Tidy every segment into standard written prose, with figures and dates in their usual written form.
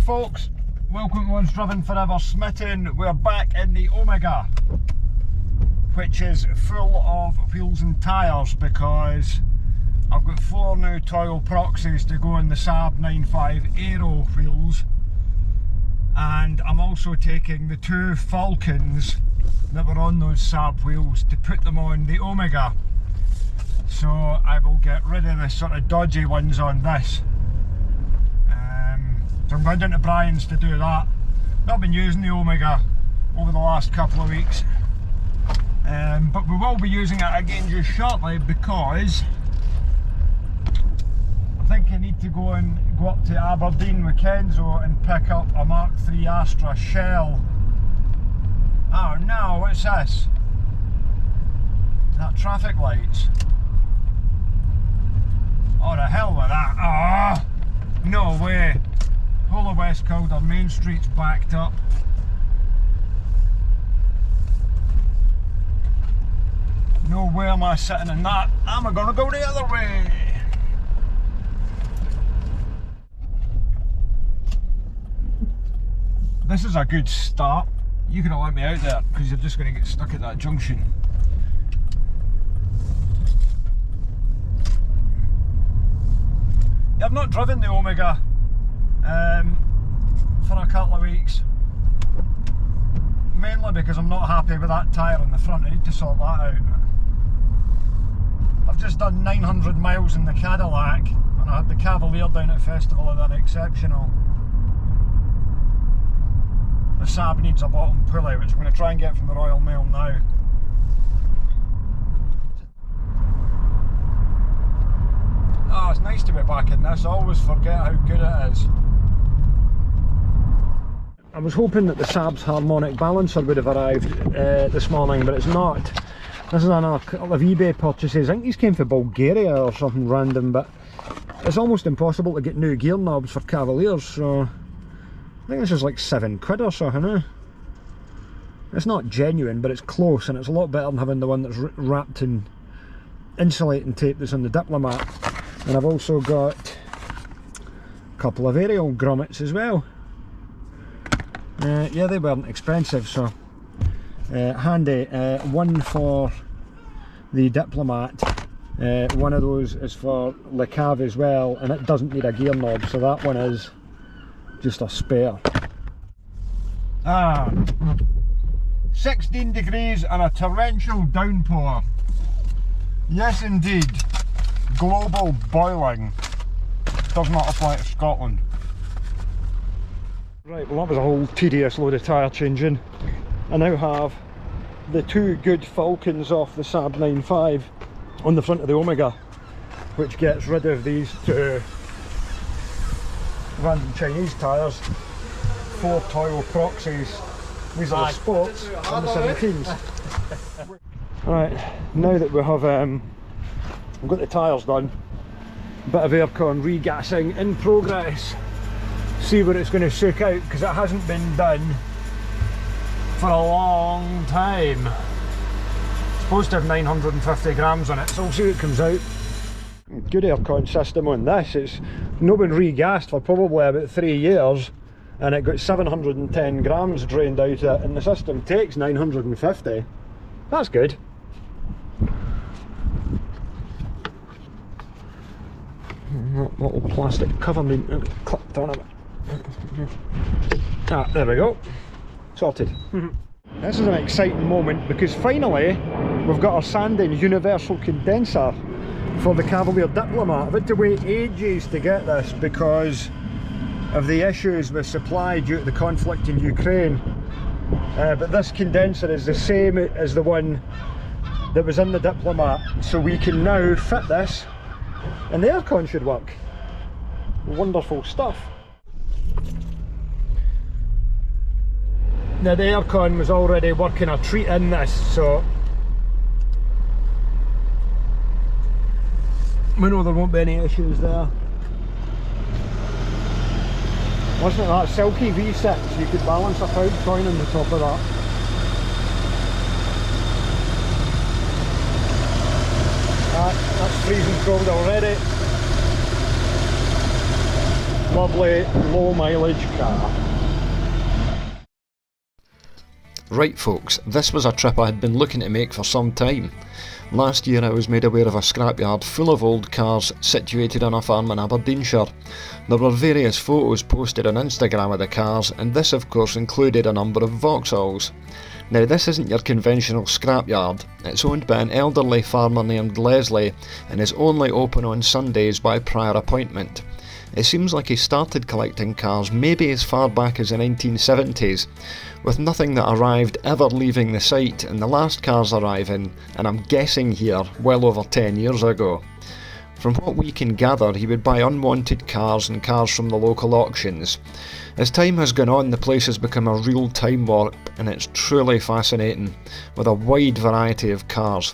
folks, welcome to Once Driven Forever Smitten. We're back in the Omega, which is full of wheels and tyres because I've got 4 new Toyo Proxies to go in the Saab 9.5 Aero wheels, and I'm also taking the 2 Falcons that were on those Saab wheels to put them on the Omega. So I will get rid of the sort of dodgy ones on this. So I'm going down to Brian's to do that. I've been using the Omega over the last couple of weeks, but we will be using it again just shortly because I think I need to go up to Aberdeen with Kenzo and pick up a Mark III Astra shell. Oh no, what's this? That traffic lights. Oh, the hell with that. Ah, oh, no way. Whole of West Calder Main Street's backed up. No way am I sitting in that. I'm gonna go the other way. This is a good start. You can let me out there because you're just going to get stuck at that junction. I've not driven the Omega for a couple of weeks, mainly because I'm not happy with that tyre in the front. I need to sort that out. I've just done 900 miles in the Cadillac and I had the Cavalier down at Festival of the Exceptional. The Saab needs a bottom pulley, which I'm going to try and get from the Royal Mail now. Oh, it's nice to be back in this. I always forget how good it is. I was hoping that the Saab's harmonic balancer would have arrived this morning, but it's not. This is another couple of eBay purchases. I think these came from Bulgaria or something random, but it's almost impossible to get new gear knobs for Cavaliers, so I think this is like £7 or something, eh? It's not genuine, but it's close, and it's a lot better than having the one that's wrapped in insulating tape that's on the Diplomat. And I've also got a couple of aerial grommets as well. Yeah, they weren't expensive, so handy. One for the Diplomat, one of those is for Le Cave as well, and it doesn't need a gear knob, so that one is just a spare. 16 degrees and a torrential downpour. Yes indeed, global boiling does not apply to Scotland. Right, well that was a whole tedious load of tyre changing. I now have the 2 good Falcons off the Saab 9.5 on the front of the Omega, which gets rid of these 2 random Chinese tyres, 4 Toyo Proxies. These are the sports and the 17s. Right, now that we have we've got the tyres done, bit of aircon regassing in progress. See where it's going to shake out, because it hasn't been done for a long time. It's supposed to have 950 grams on it, so we'll see what comes out. Good aircon system on this. It's not been regassed for probably about 3 years, and it got 710 grams drained out of it, and the system takes 950. That's good. That little plastic cover needs to be clipped on it. Ah, there we go. Sorted. This is an exciting moment because finally we've got our sanding universal condenser for the Cavalier Diplomat. I've had to wait ages to get this because of the issues with supply due to the conflict in Ukraine. But this condenser is the same as the one that was in the Diplomat, so we can now fit this and the aircon should work. Wonderful stuff. Now the aircon was already working a treat in this, so we know there won't be any issues there. Wasn't it that silky V6? You could balance a pound coin on the top of that. That's freezing cold already. lovely low mileage car. Right folks, this was a trip I had been looking to make for some time. Last year I was made aware of a scrapyard full of old cars situated on a farm in Aberdeenshire. There were various photos posted on Instagram of the cars, and this of course included a number of Vauxhalls. Now this isn't your conventional scrapyard. It's owned by an elderly farmer named Leslie and is only open on Sundays by prior appointment. It seems like he started collecting cars maybe as far back as the 1970s, with nothing that arrived ever leaving the site and the last cars arriving, and I'm guessing here, well over 10 years ago. From what we can gather, he would buy unwanted cars and cars from the local auctions. As time has gone on, the place has become a real time warp, and it's truly fascinating, with a wide variety of cars.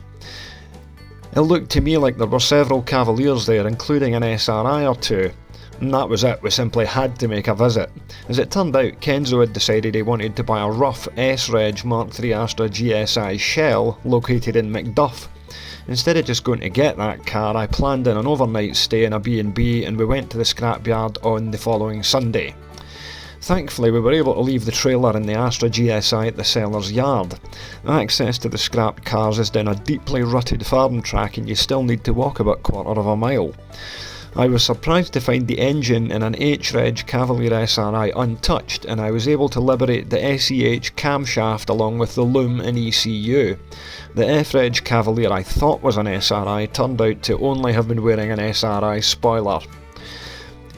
It looked to me like there were several Cavaliers there, including an SRI or two. And that was it, we simply had to make a visit. As it turned out, Kenzo had decided he wanted to buy a rough S-Reg Mark III Astra GSI Shell located in Macduff. Instead of just going to get that car, I planned in an overnight stay in a B&B and we went to the scrapyard on the following Sunday. Thankfully we were able to leave the trailer in the Astra GSI at the seller's yard. Access to the scrapped cars is down a deeply rutted farm track and you still need to walk about 1/4 mile. I was surprised to find the engine in an H-Reg Cavalier SRI untouched, and I was able to liberate the SEH camshaft along with the loom and ECU. The F-Reg Cavalier I thought was an SRI turned out to only have been wearing an SRI spoiler.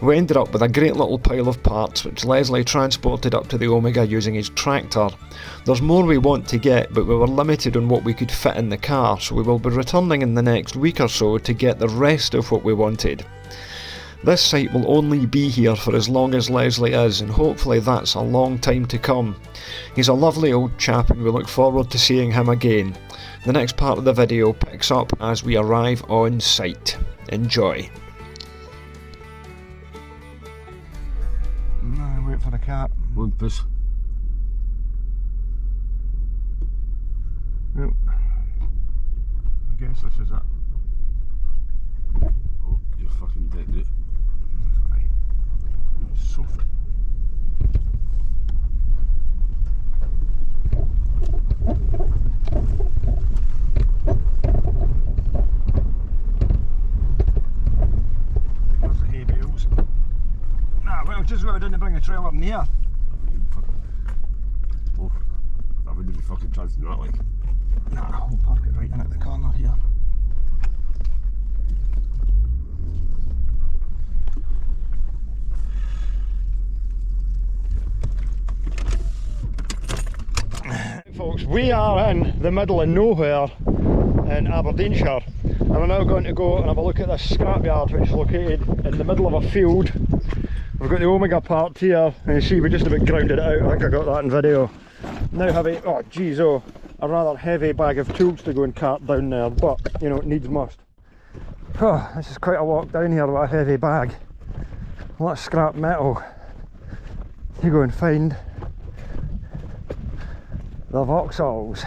We ended up with a great little pile of parts which Leslie transported up to the Omega using his tractor. There's more we want to get, but we were limited on what we could fit in the car, so we will be returning in the next week or so to get the rest of what we wanted. This site will only be here for as long as Leslie is, and hopefully that's a long time to come. He's a lovely old chap and we look forward to seeing him again. The next part of the video picks up as we arrive on site. Enjoy. Wait for the cat. Bumpers. Yep. I guess this is it. Oh, you're fucking dead, dude. That's alright. It's soft. There's the hay bales. Nah, well, just what I didn't bring the trailer in here. Oh, that wouldn't be fucking chancing that, like. Nah, we'll park it right in at the corner here. Folks, we are in the middle of nowhere in Aberdeenshire, and we're now going to go and have a look at this scrapyard which is located in the middle of a field. We've got the Omega part here, and you see we just about grounded it out. I think I got that in video. Now have a rather heavy bag of tools to go and cart down there, but you know, it needs must. Oh, this is quite a walk down here with a heavy bag. A lot of scrap metal. You go and find the Vauxhalls.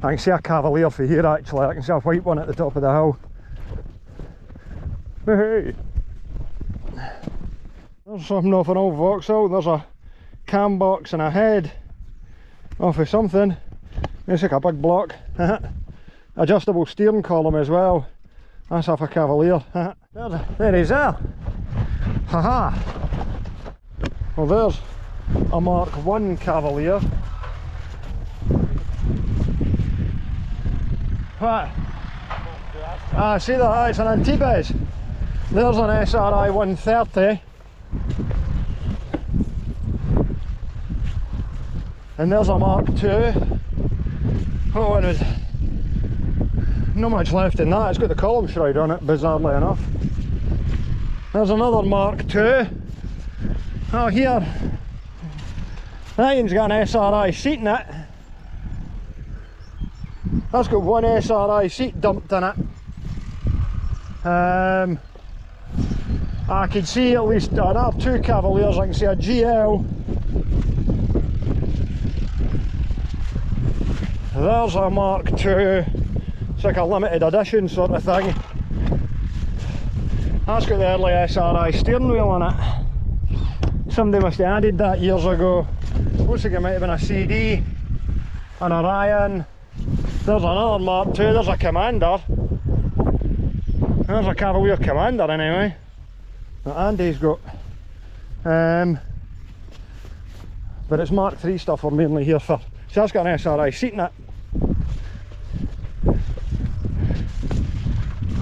I can see a Cavalier for here actually, I can see a white one at the top of the hill. Hey! There's something off an old Vauxhall. There's a cam box and a head off of something. It's like a big block. Adjustable steering column as well. That's off a Cavalier. There he's there. Haha. Well, there's a Mark I Cavalier. What? Ah, see that? It's an Antibes. There's an SRI 130. And there's a Mark II. Oh, and there's not much left in that. It's got the column shroud on it, bizarrely enough. There's another Mark II. Oh, here. That one's got an SRI seat in it. That's got one SRI seat dumped in it. I can see at least another two Cavaliers. I can see a GL. There's a Mark II. It's like a limited edition sort of thing. That's got the early SRI steering wheel on it. Somebody must have added that years ago. Looks like it might have been a CD, an Orion. There's another Mark II, there's a Commander. There's a Cavalier Commander anyway, that Andy's got. But it's Mark III stuff we're mainly here for. So that's got an SRI seat in it.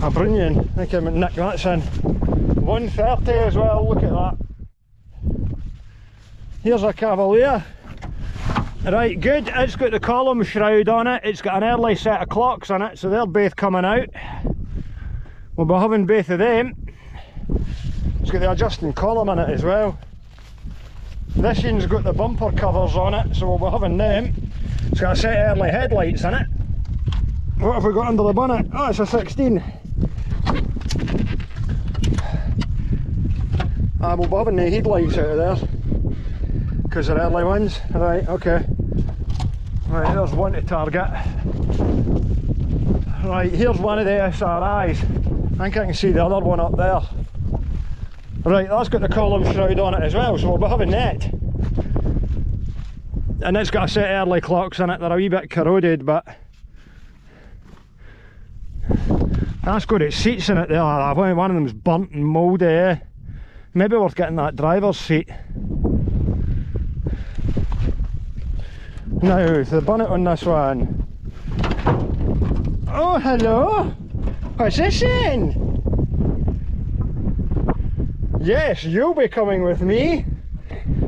A Brunion, I think I'm Nick, that's in 130 as well, look at that. Here's a Cavalier. Right, good, it's got the column shroud on it, it's got an early set of clocks on it, so they're both coming out. We'll be having both of them. It's got the adjusting column in it as well. This one's got the bumper covers on it, so we'll be having them. It's got a set of early headlights in it. What have we got under the bonnet? Oh, it's a 16. We'll be having the headlights out of there because they're early ones. Right, okay. Right, there's one to target. Right, here's one of the SRIs. I think I can see the other one up there. Right, that's got the column shroud on it as well, so we'll be having that. And it's got a set of early clocks in it, they're a wee bit corroded, but that's got its seats in it there. One of them's burnt and mouldy, eh? Maybe worth getting that driver's seat. Now, the bonnet on this one. Oh, hello! What's this in? Yes, you'll be coming with me,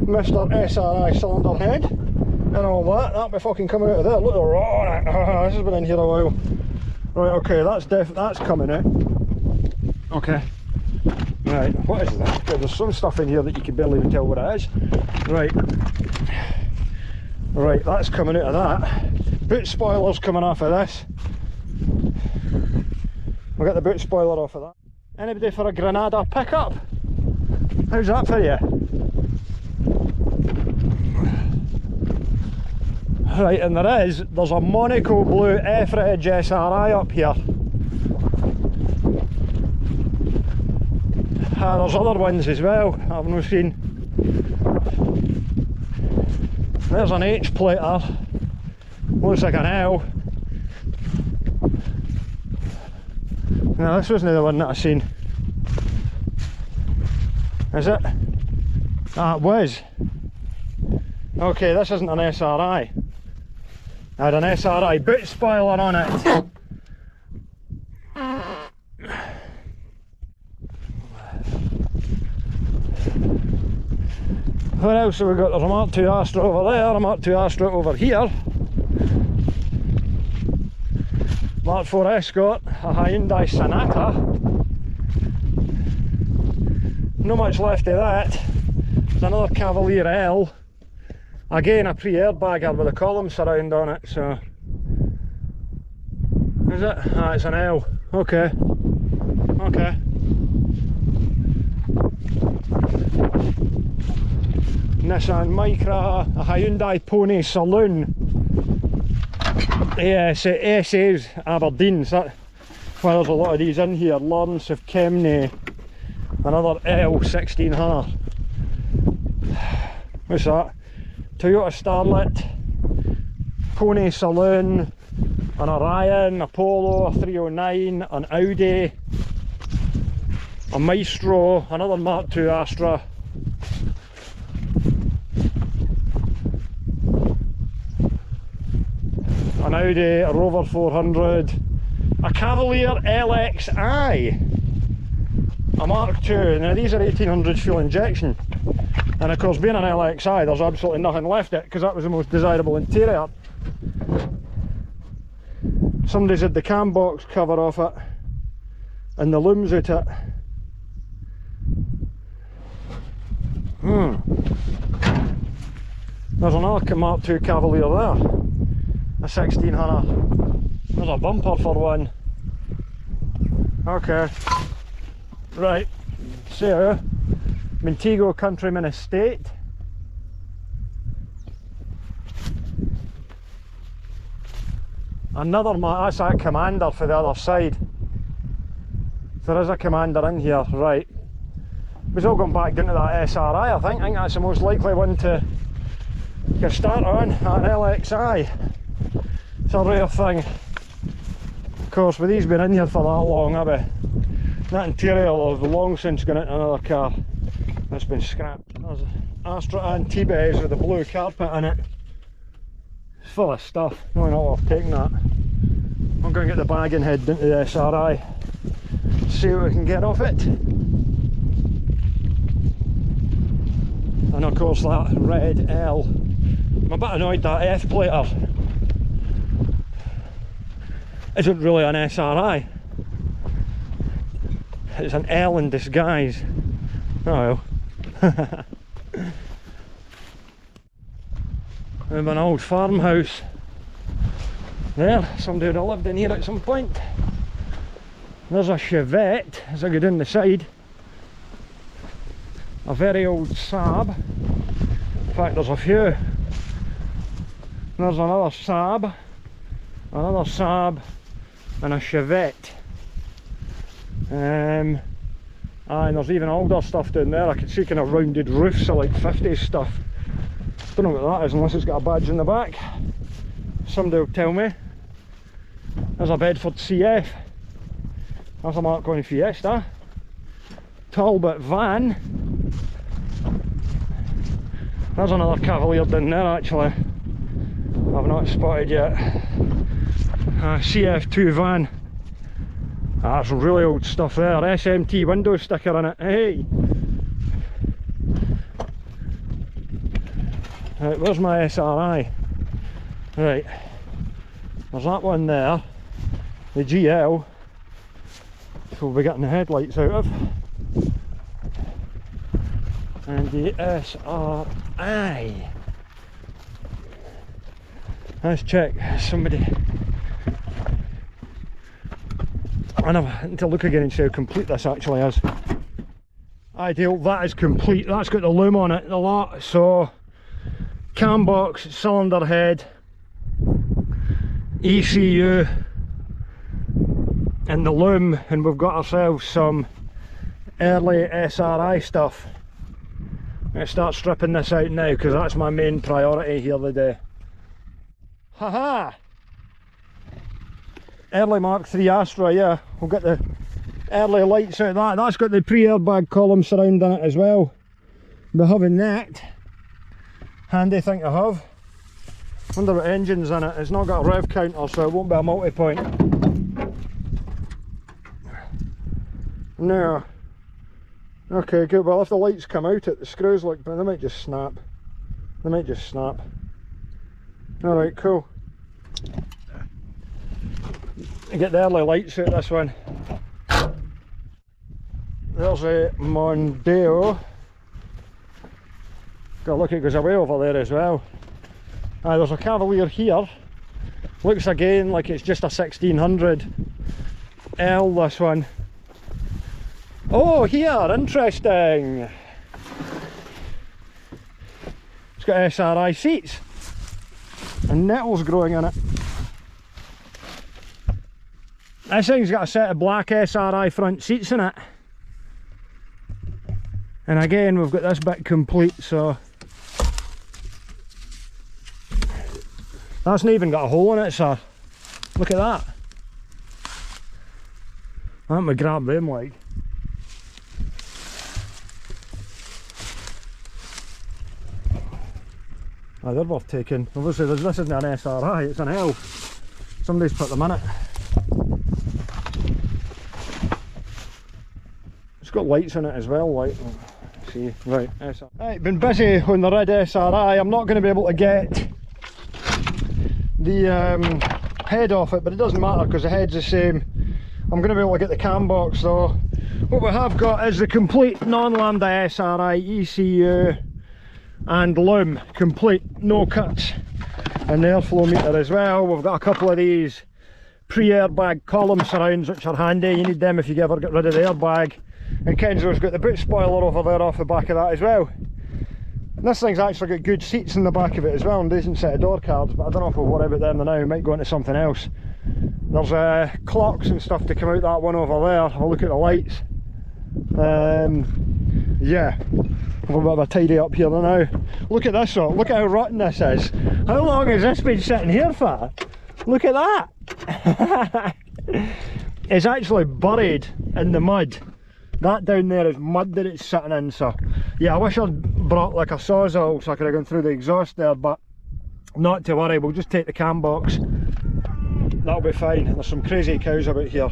Mr. SRI cylinder head, and all that. That'll be fucking coming out of there. Look at the rot on it. This has been in here a while. Right, okay, that's coming out. Okay. Right, what is that? There's some stuff in here that you can barely even tell what it is. Right. Right, that's coming out of that. Boot spoiler's coming off of this. We'll get the boot spoiler off of that. Anybody for a Granada pickup? How's that for you? Right, and there's a Monaco blue F-Ridge SRI up here. There's other ones as well I've not seen. There's an H plater, looks like an L. No, this wasn't the one that I seen. Is it? Ah, it was. Okay, this isn't an SRI. I had an SRI boot spoiler on it. What else have we got? There's a Mark II Astra over there, a Mark II Astra over here. Mark IV Escort, a Hyundai Sonata. Not much left of that. There's another Cavalier L. Again, a pre-airbagger with a column surround on it, so... Is it? Ah, it's an L. Okay. Okay. Nissan Micra, a Hyundai Pony Saloon. Yes, SA's Aberdeen, so that, well, there's a lot of these in here. Lawrence of Kemney, another L1600. What's that? Toyota Starlet, Pony Saloon, an Orion, a Polo, a 309, an Audi, a Maestro, another Mark II Astra. An Audi, a Rover 400, a Cavalier LXI, a Mark II. Now these are 1800 fuel injection, and of course being an LXI there's absolutely nothing left it because that was the most desirable interior. Somebody's had the cam box cover off it and the looms out it. There's another Mark II Cavalier there. A 1600. There's a bumper for one. Okay. Right. So, Montego Countryman Estate. Another, that's that Commander for the other side. There is a Commander in here, right. We've all gone back into that SRI, I think. I think that's the most likely one to get started on, an LXI. It's a rare thing. Of course, with these been in here for that long, that interior has long since gone into another car. That's been scrapped. There's an Astra and T-Bays with a blue carpet in it. It's full of stuff. No, not worth taking that. I'm going to get the bag and head into the SRI. See what we can get off it. And of course that red L. I'm a bit annoyed that F plater isn't really an SRI. It's an L in disguise. Oh well. We have an old farmhouse there. Somebody would have lived in here at some point. There's a Chevette as I go down the side. A very old Saab. In fact, there's a few. There's another Saab, and a Chevette. And there's even older stuff down there. I can see kind of rounded roofs of like 50s stuff. Don't know what that is unless it's got a badge in the back. Somebody will tell me. There's a Bedford CF. That's a Mark 1 Fiesta. Talbot van. There's another Cavalier down there actually. I've not spotted yet. CF2 van. That's really old stuff there. SMT window sticker in it. Hey! Right, where's my SRI? Right. There's that one there. The GL. So we'll be getting the headlights out of. And the SRI. Let's check. Somebody. I need to look again and see how complete this actually is. Ideal, that is complete. That's got the loom on it, the lot. So, cam box, cylinder head, ECU, and the loom, and we've got ourselves some early SRI stuff. Let's start stripping this out now because that's my main priority here today. Haha! Early Mark 3 Astra, yeah. We'll get the early lights out of that. That's got the pre-airbag column surrounding it as well. We're having that. Handy thing to have. Wonder what engine's in it. It's not got a rev counter, so it won't be a multi-point. No. Okay, good. Well, if the lights come out the screws look, but they might just snap. They might just snap. Alright, cool. Get the early lights out of this one. There's a Mondeo. Got a look, it goes away over there as well. There's a Cavalier here. Looks again like it's just a 1600 L, this one. Oh, here, interesting. It's got SRI seats and nettles growing in it. This thing's got a set of black SRI front seats in it. And again, we've got this bit complete, so that's not even got a hole in it, sir. Look at that. I think we grab them like. They're worth taking. Obviously this isn't an SRI, it's an L. Somebody's put them in it. It's got lights in it as well, like. See, right, SRI. Right, been busy on the red SRI. I'm not going to be able to get the head off it, but it doesn't matter because the head's the same. I'm going to be able to get the cam box though. What we have got is the complete non-lambda SRI ECU and loom, complete, no cuts, and the airflow meter as well. We've got a couple of these pre-airbag column surrounds which are handy. You need them if you ever get rid of the airbag. And Kenzo's got the boot spoiler over there off the back of that as well. And this thing's actually got good seats in the back of it as well, and decent set of door cards, but I don't know if we'll worry about them now. We might go into something else. There's clocks and stuff to come out that one over there. I'll look at the lights. Yeah. Have a bit of a tidy up here now. Look at this one, look at how rotten this is. How long has this been sitting here for? Look at that! It's actually buried in the mud. That down there is mud that it's sitting in, so yeah, I wish I'd brought like a sawzall so I could have gone through the exhaust there, but not to worry, we'll just take the cam box. That'll be fine. There's some crazy cows about here.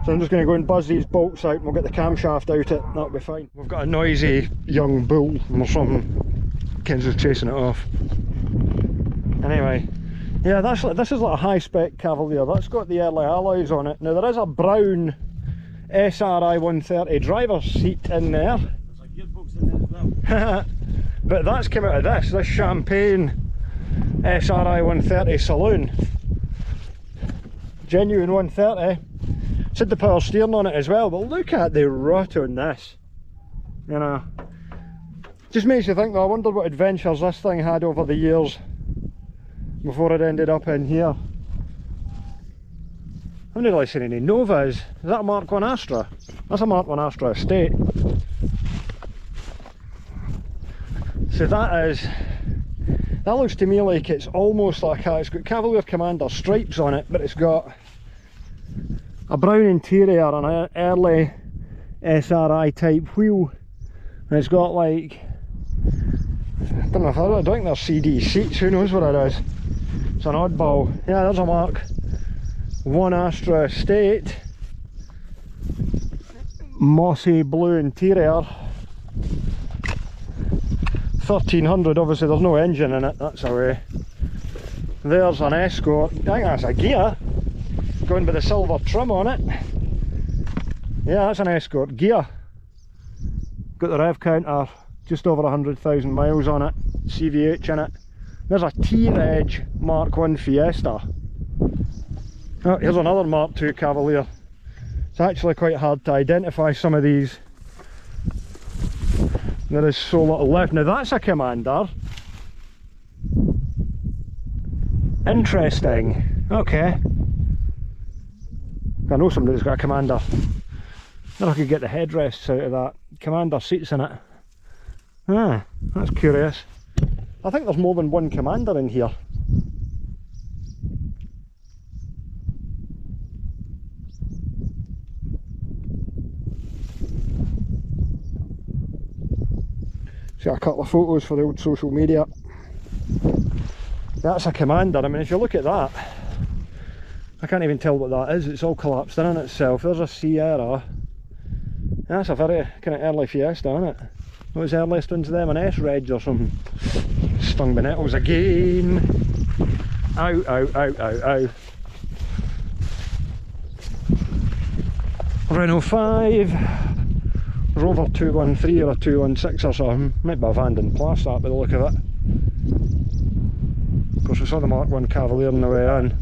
So I'm just going to go and buzz these bolts out and we'll get the camshaft out it, that'll be fine. We've got a noisy young bull or something. Ken's just chasing it off. Anyway, yeah, this is like a high spec Cavalier. That's got the early alloys on it. Now there is a brown SRI 130 driver's seat in there. There's a gearbox in there as well. But that's come out of this champagne SRI 130 saloon. Genuine 130. It's had the power steering on it as well, but look at the rot on this. You know, just makes you think though, I wonder what adventures this thing had over the years before it ended up in here. I've not really seen any Novas. Is that a Mark 1 Astra? That's a Mark 1 Astra estate. So that looks to me like it's almost like it's got Cavalier Commander stripes on it, but it's got a brown interior and an early SRI type wheel, and it's got like, I don't think they're CD seats, who knows what it is. It's an oddball. Yeah, there's a Mark 1 Astra estate, mossy blue interior, 1300, obviously there's no engine in it, that's away. There's an Escort, I think that's a Ghia, going with the silver trim on it. Yeah, that's an Escort Ghia. Got the rev counter, just over 100,000 miles on it, CVH in it. There's a T-Reg Mark 1 Fiesta. Oh, here's another Mark 2 Cavalier. It's actually quite hard to identify some of these. There is so little left. Now that's a Commander. Interesting. Okay. I know somebody's got a Commander. Then I could get the headrests out of that. Commander seats in it. Ah, that's curious. I think there's more than one Commander in here. Got a couple of photos for the old social media. That's a Commander. I mean, if you look at that, I can't even tell what that is. It's all collapsed in on itself. There's a Sierra. That's a very kind of early Fiesta, isn't it? What was the earliest ones of them? An S-Reg or something. Stung by nettles again. Ow, ow, ow, ow, ow. Renault 5. Rover 213 or a 216 or something. Might be a Van den Plas that by the look of it. Of course we saw the Mark 1 Cavalier on the way in.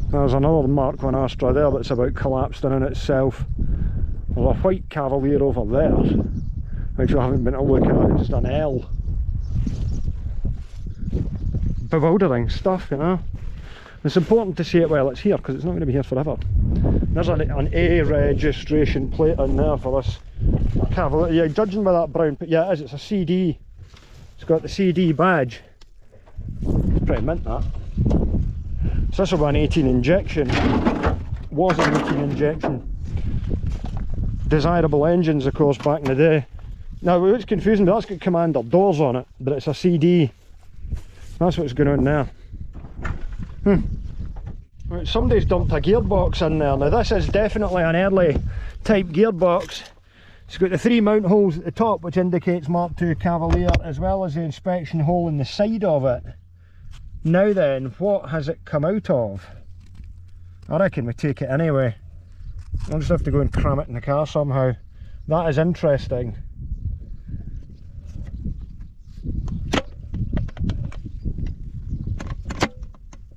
There's another Mark 1 Astra there that's about collapsed in itself. There's a white Cavalier over there, which we haven't been to look at, it's just an L. Bewildering stuff, you know. It's important to see it while it's here because it's not going to be here forever. There's an A registration plate in there for this Cavalier. Yeah, judging by that brown, yeah it is, it's a CD. It's got the CD badge. It's pretty mint that. So this will be an 18 injection. Was an 18 injection. Desirable engines of course back in the day. Now what's confusing, that's got Commander doors on it, but it's a CD. That's what's going on there. Right, somebody's dumped a gearbox in there. Now this is definitely an early type gearbox. It's got the 3 mount holes at the top which indicates Mark II Cavalier, as well as the inspection hole in the side of it. Now then, what has it come out of? I reckon we take it anyway. I'll just have to go and cram it in the car somehow. That is interesting.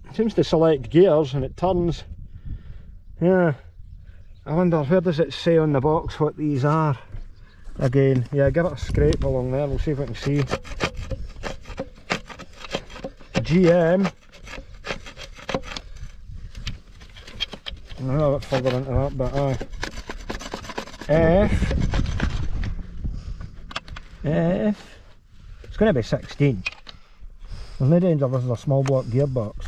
It seems to select gears and it turns. Yeah. I wonder, where does it say on the box what these are? Again, yeah, give it a scrape along there, we'll see if we can see. GM. A bit further into that, but F. It's going to be 16. There's no danger this is a small block gearbox.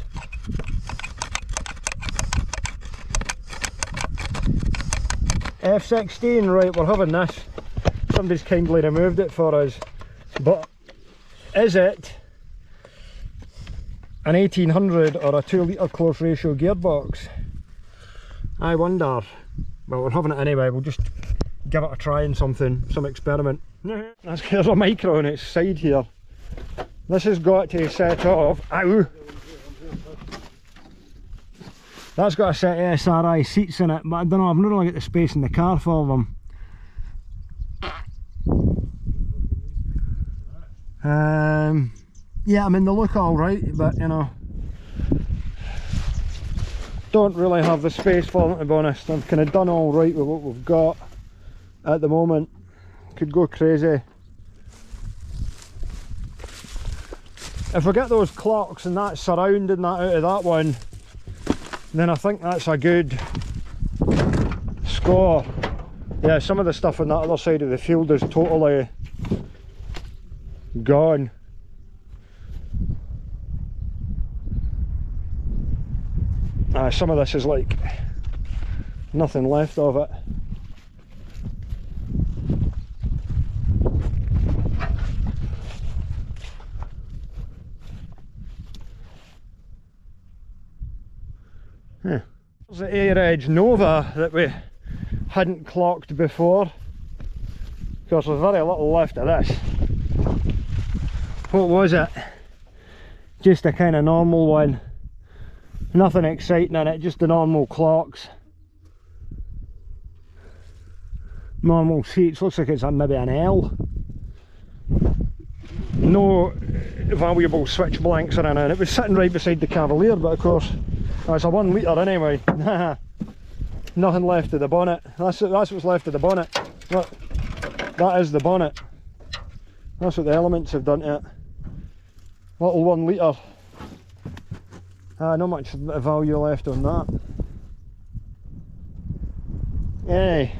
F16, right, we're having this. Somebody's kindly removed it for us. But is it an 1800 or a 2 litre close ratio gearbox? I wonder. Well, we're having it anyway, we'll just give it a try in some experiment. There's a micro on its side here. This has got to set off. Ow! That's got a set of SRI seats in it, but I don't know, I've not really got the space in the car for them. Yeah, I mean, they look alright, but you know, don't really have the space for them, to be honest. I've kind of done alright with what we've got at the moment. Could go crazy. If we get those clocks and that surrounding that out of that one, then I think that's a good score. Yeah, some of the stuff on that other side of the field is totally gone. Some of this is like nothing left of it. There's the Air Edge Nova that we hadn't clocked before. Of course, there's very little left of this. What was it? Just a kind of normal one. Nothing exciting in it, just the normal clocks. Normal seats, looks like it's maybe an L. No valuable switch blanks or anything. It was sitting right beside the Cavalier, but of course, it's a 1 litre anyway. Nothing left of the bonnet. That's what's left of the bonnet. Look, that is the bonnet. That's what the elements have done to it. Little 1 litre. Not much value left on that. Yay.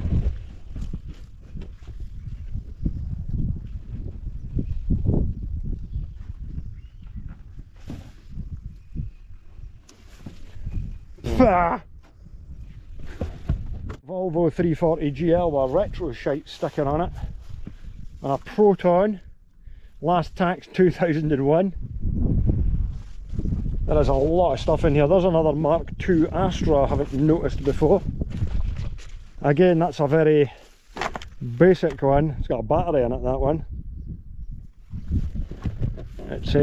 Volvo 340 GL with a retro shite sticker on it, and a Proton, last tax 2001. There is a lot of stuff in here. There's another Mark II Astra I haven't noticed before. Again, that's a very basic one. It's got a battery in it, that one. It's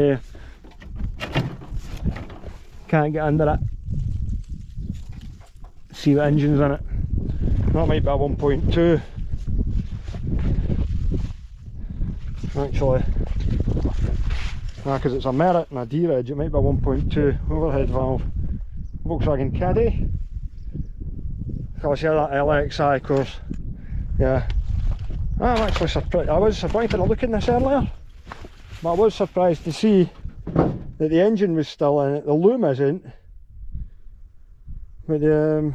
can't get under it. See what engine's in it. That might be a 1.2. Actually, because it's a Merit and a D-Reg, it might be a 1.2 overhead valve. Volkswagen Caddy. Of course, yeah, that LXI course. Yeah. I'm actually surprised. I was surprised to look in this earlier, but I was surprised to see that the engine was still in it. The loom isn't. But the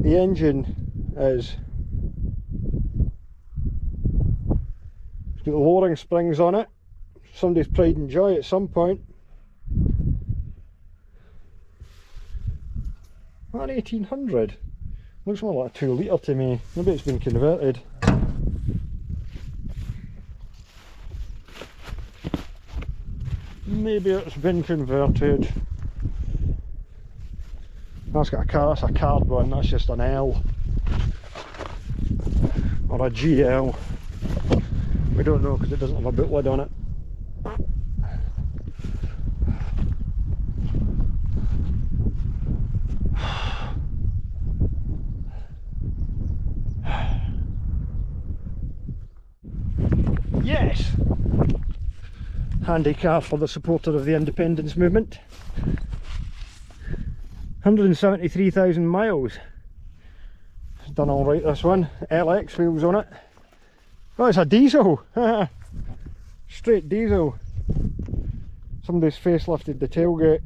engine is. It's got the lowering springs on it. Somebody's pride and joy at some point. That 1800 looks more like a 2 litre to me. Maybe it's been converted. Maybe it's been converted. That's got a car, that's a card one, that's just an L or a GL. We don't know because it doesn't have a boot lid on it. Yes! Handy car for the supporter of the independence movement. 173,000 miles. It's done alright, this one. LX wheels on it. Oh, it's a diesel! Straight diesel. Somebody's facelifted the tailgate.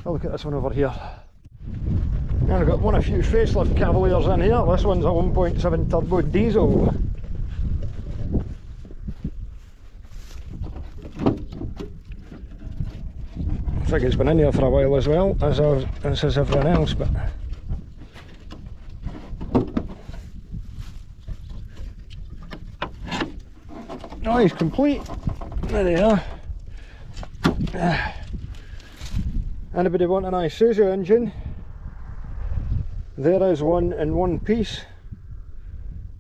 Oh, look at this one over here. And I've got a few facelift Cavaliers in here. This one's a 1.7 turbo diesel. I think it's been in here for a while as well, as has everyone else, but oh, he's complete. There they are. Anybody want an Isuzu engine? There is one in one piece.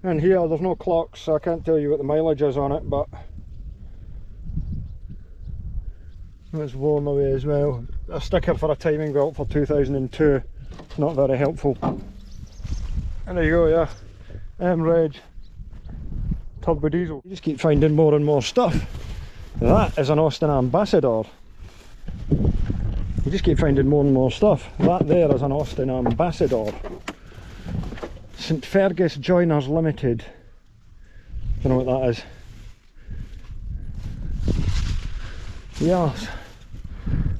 And here there's no clocks, so I can't tell you what the mileage is on it, but it's warm away as well. A sticker for a timing belt for 2002. Not very helpful. And there you go, yeah. M-Reg turbo diesel. You just keep finding more and more stuff. That is an Austin Ambassador. You just keep finding more and more stuff. That there is an Austin Ambassador. St Fergus Joiners Limited. Don't know what that is. Yes.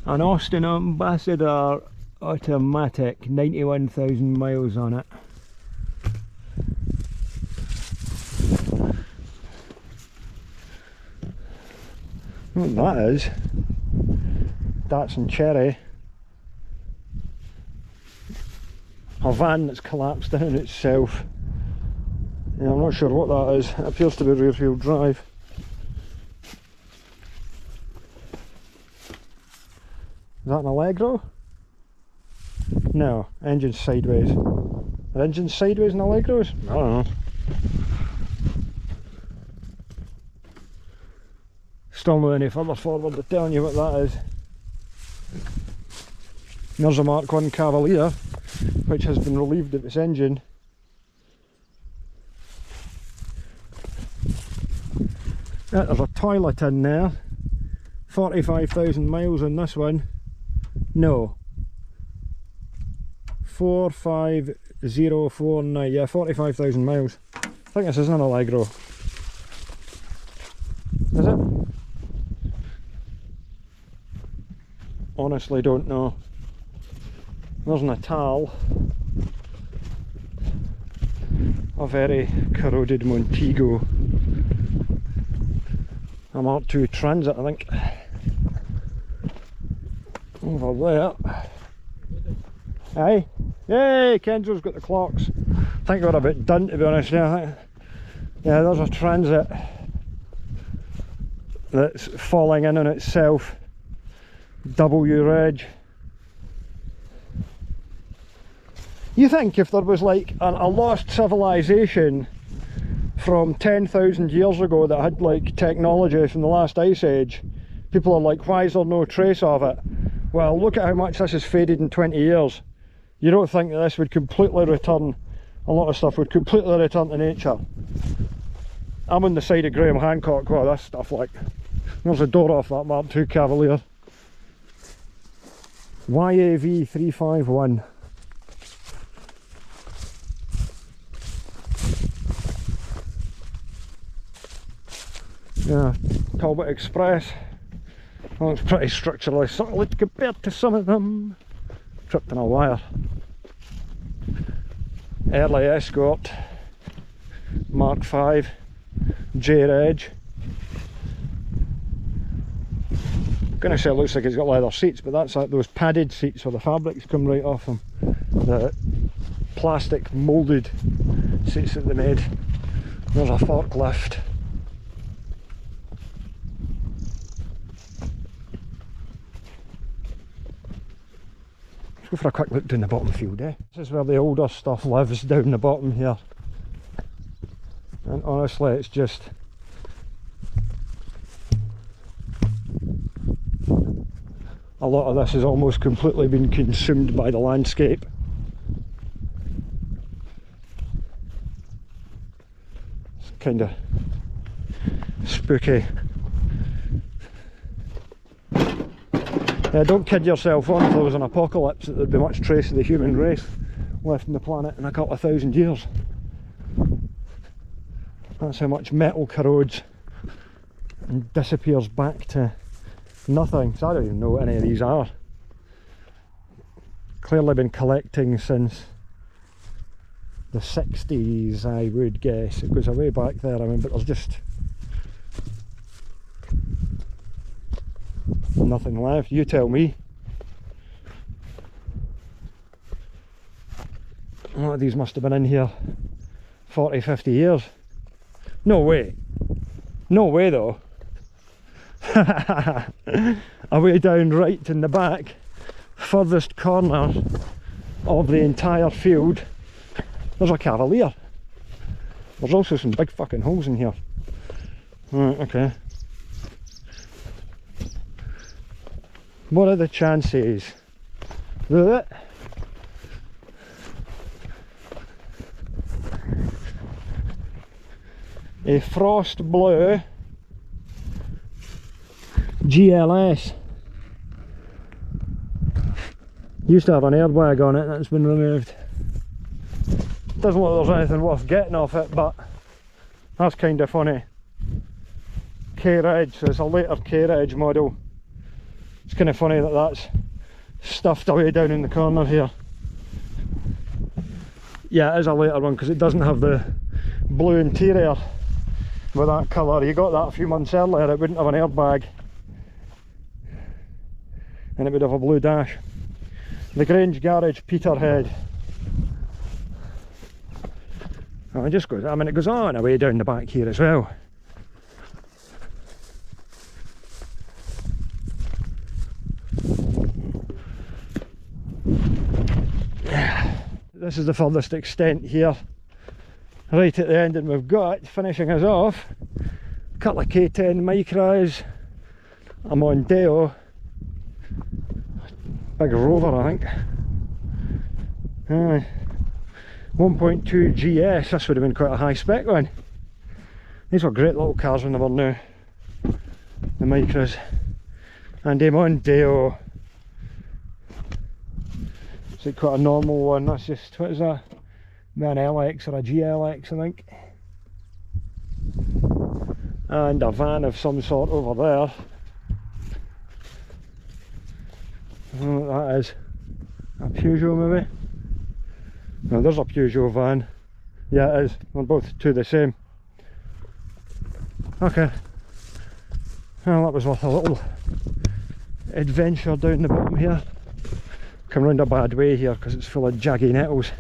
An Austin Ambassador automatic, 91,000 miles on it. What that is? Datsun Cherry. A van that's collapsed in on itself. Yeah, I'm not sure what that is. It appears to be rear wheel drive. Is that an Allegro? No, engine's sideways. Are engines sideways in Allegros? I don't know. Still not any further forward to telling you what that is. There's a Mark 1 Cavalier, which has been relieved of its engine. There's a toilet in there. 45,000 miles on this one. No. 45049, yeah, 45,000 miles. I think this is an Allegro. Is it? Honestly don't know. There's an Natal. A very corroded Montego. A Mark II Transit, I think. Over there. Aye. Yay, Kenzo's got the clocks. I think we're a bit done, to be honest. Yeah, there's a Transit that's falling in on itself. W reg. You think if there was like a lost civilization from 10,000 years ago that had like technology from the last ice age, people are like, why is there no trace of it? Well, look at how much this has faded in 20 years. You don't think that this would completely return, a lot of stuff would completely return to nature. I'm on the side of Graham Hancock with this stuff, like, there's a door off that Mark II Cavalier. YAV 351. Yeah, Talbot Express. Well, it's pretty structurally solid compared to some of them. Tripped on a wire. Early Escort. Mark V. J-Reg. I'm gonna say it looks like it's got leather seats, but that's like those padded seats where the fabrics come right off them. The plastic moulded seats that they made. There's a forklift. Let's go for a quick look down the bottom field, eh? This is where the older stuff lives, down the bottom here. And honestly, it's just a lot of this has almost completely been consumed by the landscape. It's kind of spooky. Yeah, don't kid yourself on, if there was an apocalypse that there'd be much trace of the human race left on the planet in a couple of thousand years. That's how much metal corrodes and disappears back to nothing. So I don't even know what any of these are. clearly been collecting since the 60s, I would guess. It goes away back there, I mean, but there's just nothing left. You tell me. A lot of these must have been in here 40, 50 years. No way. No way though. Away down right in the back, furthest corner of the entire field, there's a Cavalier. There's also some big fucking holes in here. Right, okay. What are the chances that a frost blue GLS used to have an airbag on it that's been removed? Doesn't look like there's anything worth getting off it, but that's kind of funny. K-Reg, so it's a later K-Reg model. It's kind of funny that that's stuffed away down in the corner here. Yeah, it is a later one because it doesn't have the blue interior with that colour. You got that a few months earlier, it wouldn't have an airbag and it would have a blue dash. The Grange Garage Peterhead. Oh, it just goes, I mean, it goes on away down the back here as well. This is the furthest extent here, right at the end, and we've got, finishing us off, a couple of K10 Micras, a Mondeo, big Rover I think, 1.2 GS, this would have been quite a high spec one. These were great little cars when they were new, the Micras, and a Mondeo. It's like quite a normal one, that's just, what is that? Maybe an LX or a GLX I think. And a van of some sort over there. I don't know what that is. A Peugeot maybe? No, there's a Peugeot van. Yeah, it is. They're both two the same. Okay. Well, that was worth a little adventure down the bottom here. Come round a bad way here because it's full of jaggy nettles.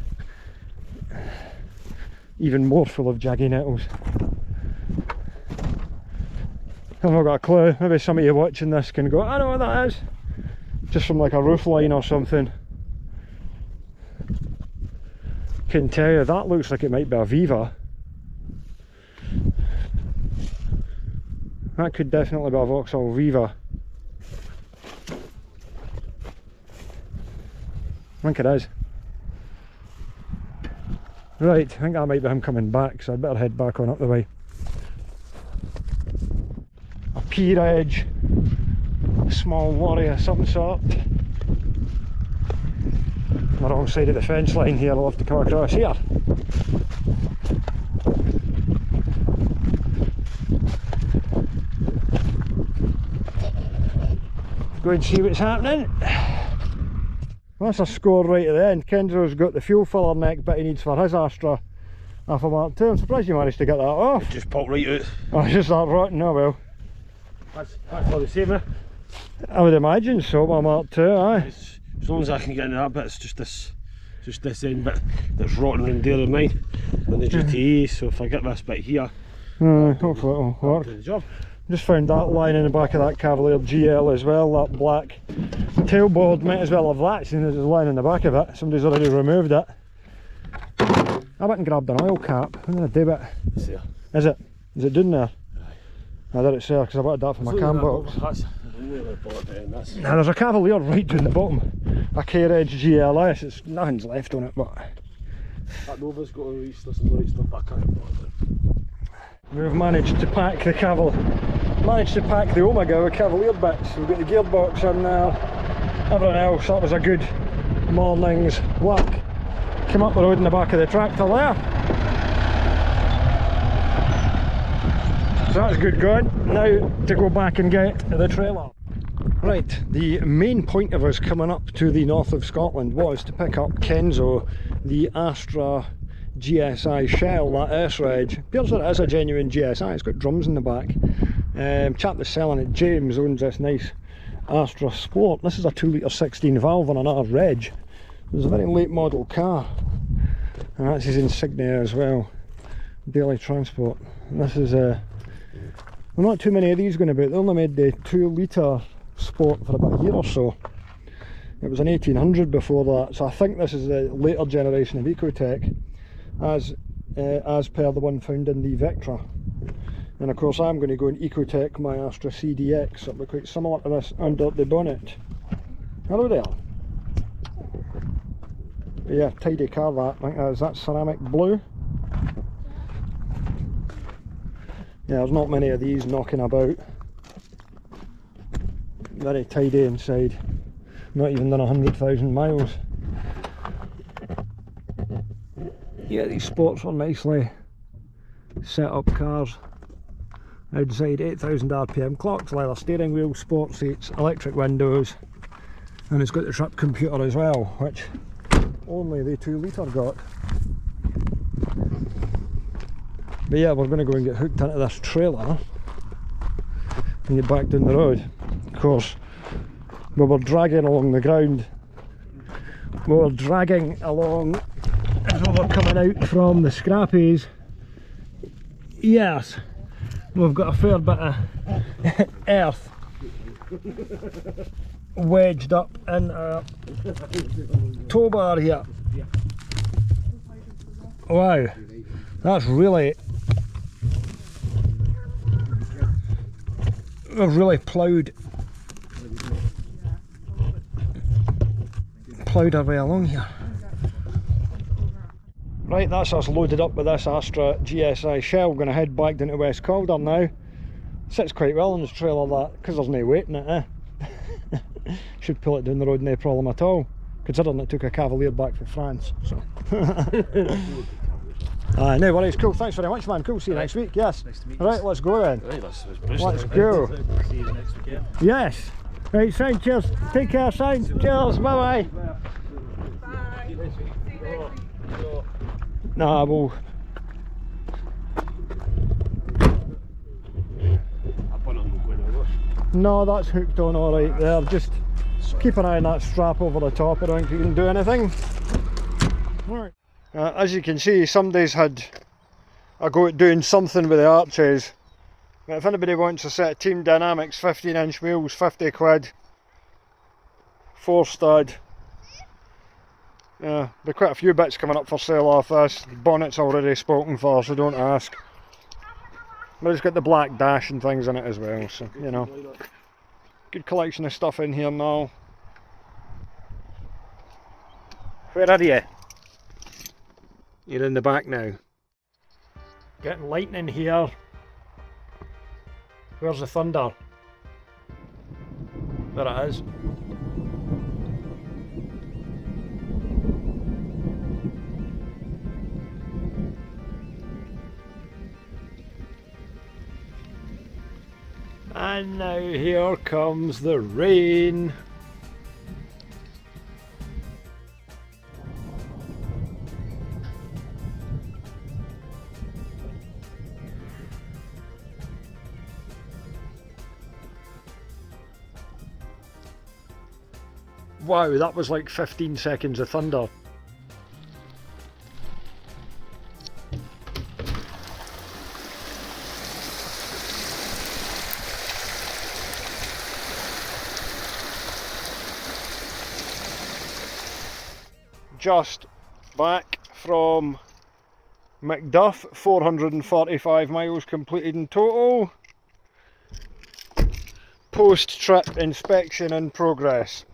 Even more full of jaggy nettles. I've not got a clue. Maybe some of you watching this can go, I know what that is. Just from like a roof line or something. Can tell you that looks like it might be a Viva. That could definitely be a Vauxhall Viva. I think it is. Right, I think that might be him coming back, so I'd better head back on up the way. A P-Reg, a small lorry of some sort. On the wrong side of the fence line here, I'll have to come across here. Go and see what's happening. That's a score right at the end. Kendra's got the fuel filler neck bit he needs for his Astra off a Mark II. I'm surprised you managed to get that off. It just popped right out. Oh, it's just that rotten, oh well. That's all the same, eh? I would imagine so, my Mark II, aye. As long as I can get into that bit, it's just this end bit that's rotting around there in mine. And the GTE, so if I get this bit here, Hopefully it'll work. do the job. Just found that line in the back of that Cavalier GL as well, that black tailboard. Might as well have that, seeing as there's a line in the back of it. Somebody's already removed it. I went and grabbed an oil cap. I'm going to do it. It's there. Is it? Is it down there? Aye. I did it there because I wanted that for my cam box. Now there's a Cavalier right down the bottom. A K-Reg GLS. It's nothing's left on it, but that Nova's got a release, there's some more stuff I can't bother. we've managed to pack the Omega with Cavalier bits. We've got the gearbox in there, everything else. That was a good morning's work. Came up the road in the back of the tractor there. So that's good going. Now to go back and get the trailer. Right, the main point of us coming up to the north of Scotland was to pick up Kenzo, the Astra GSI shell, that S-Reg. Appears that it is a genuine GSI, it's got drums in the back. Chap that's selling it, James, owns this nice Astra Sport. This is a 2 litre 16 valve on another Reg. It's a very late model car. And that's his insignia as well. Daily transport. And this is well, not too many of these going about. They only made the 2 litre Sport for about a year or so. It was an 1800 before that, so I think this is a later generation of Ecotec, as per the one found in the Vectra. And of course I'm going to go and Ecotec my Astra CDX. It'll be quite similar to this under the bonnet. Hello there. Yeah, tidy car that. I think that is that ceramic blue. Yeah, there's not many of these knocking about. Very tidy inside. Not even done 100,000 miles. Yeah, these Sports are nicely set up cars. Outside 8,000 RPM clocks, leather steering wheel, sport seats, electric windows, and it's got the trip computer as well, which only the 2 litre got. But yeah, we're going to go and get hooked into this trailer and get back down the road. Of course, we were dragging along the ground. We were dragging along as we were coming out from the scrappies. Yes, we've got a fair bit of earth wedged up in our tow bar here. Wow, that's really... We've really ploughed our way along here. Right, that's us loaded up with this Astra GSI shell. We're going to head back down to West Calder now. Sits quite well in this trailer, that, because there's no weight in it, Should pull it down the road, no problem at all, considering it took a Cavalier back from France. So no worries, cool, thanks very much man, cool, see you next week, yes. Nice to meet you. Right, let's go then. Right, let's go. See you next weekend. Yes. Right, sign, cheers. Take care, sign. Cheers, bye bye. Nah, well. No, that's hooked on alright there. Just keep an eye on that strap over the top. I don't think you can do anything. Right. As you can see, somebody's had a go at doing something with the arches. But if anybody wants a set of Team Dynamics 15-inch wheels, 50 quid, 4 stud. Yeah, there are quite a few bits coming up for sale off this. The bonnet's already spoken for, so don't ask. But it's got the black dash and things in it as well, so you know. Good collection of stuff in here now. Where are you? You're in the back now. Getting lightning here. Where's the thunder? There it is. And now here comes the rain. Wow, that was like 15 seconds of thunder. Just back from Macduff, 445 miles completed in total. Post-trip inspection in progress.